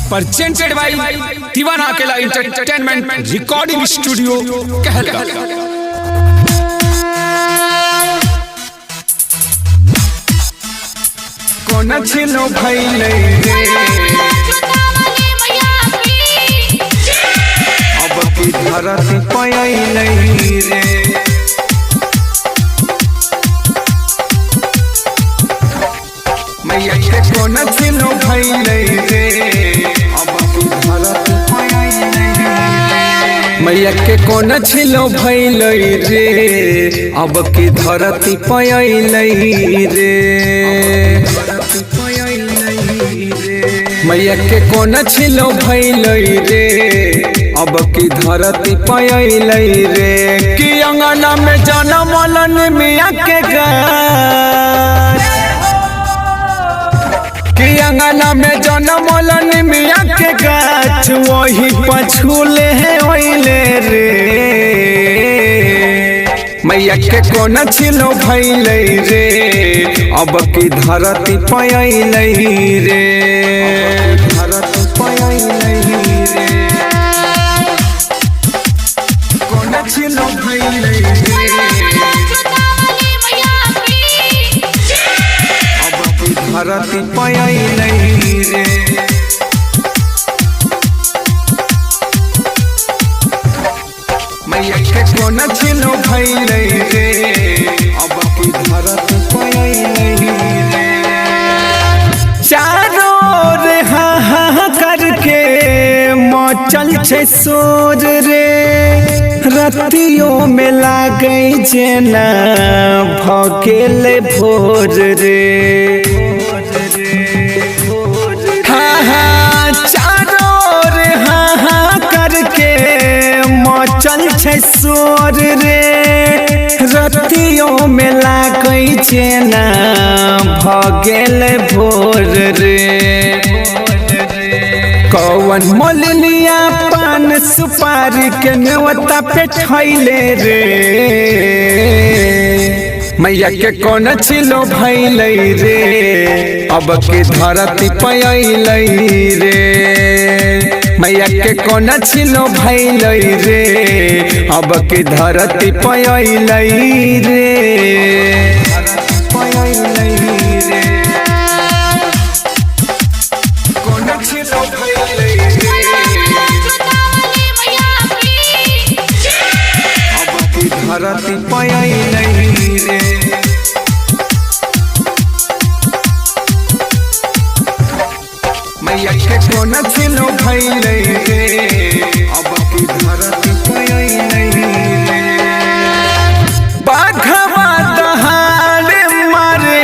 presented by दीवाना अकेला entertainment recording studio कहलगा। कौन छिलो भइले रे अब की धरती पयले रे मैया के कौन छिलो भइले रे अब की धरती पयले रे मैया के कौन छिलो भइले रे अब की धरती पयले रे मैया के कौन छिलो भइले रे अब की धरती पयले रे कि अंगना में जन्म लन मिया के गाछ कि अंगना में जन्म लन मिया के गाछ वही पछुले है ओइले रे मैया के कौन छिलो भइले रे अब की धरती पयले रे धरती पयले रे कौन छिलो भइले रे अब की धरती पयले रे मैया के कौन छिलो भइले रे अब की धरती पयले रे चारों ओर हा करके मचल छे सोर रे रतियों में लागे जेना भगेले भोर रे हाँ चारों ओर हा करके मचल छे सोर रे रतियों में लागे जेना भगेले भोर रे कौन मोलनिया पान सुपारी के नेवता पे ठैले रे मैया के कौन छिलो भइले रे अब की धरती पयले रे मैया के कौन छिलो भइले रे अब की धरती पयले रे धरती पयले रे मैया के कौन छिलो भइले रे अब की धरती पयले रे बाघवा दहाड़ मारे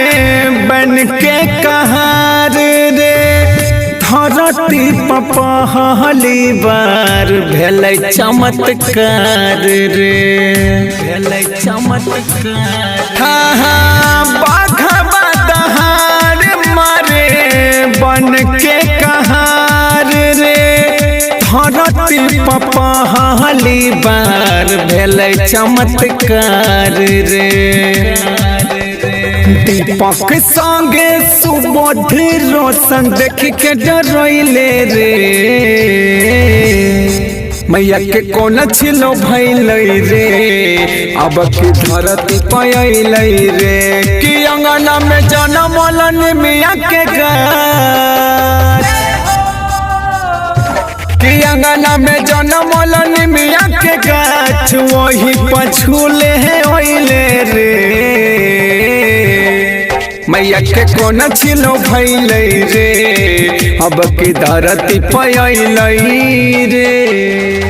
बन के कहार रे धरती पहली बार भेलै चमत्कार रे भेलै चमत्कार हाँ बाघवा दहाड़ मारे बन के कहार रे धरती पहली बार भेलै चमत्कार रे दीपक संगे सुबोध रोशन देख के डरैले रे मैया के कौन छिलो भइले रे अब की धरती पयले रे कि अंगना में जन्म लन मिया के गाछ कि अंगना में जन्म लन मिया के गाछ वही पछुले है ओइले रे मैया के कौन छिलो भइले रे अब की धरती पयले रे।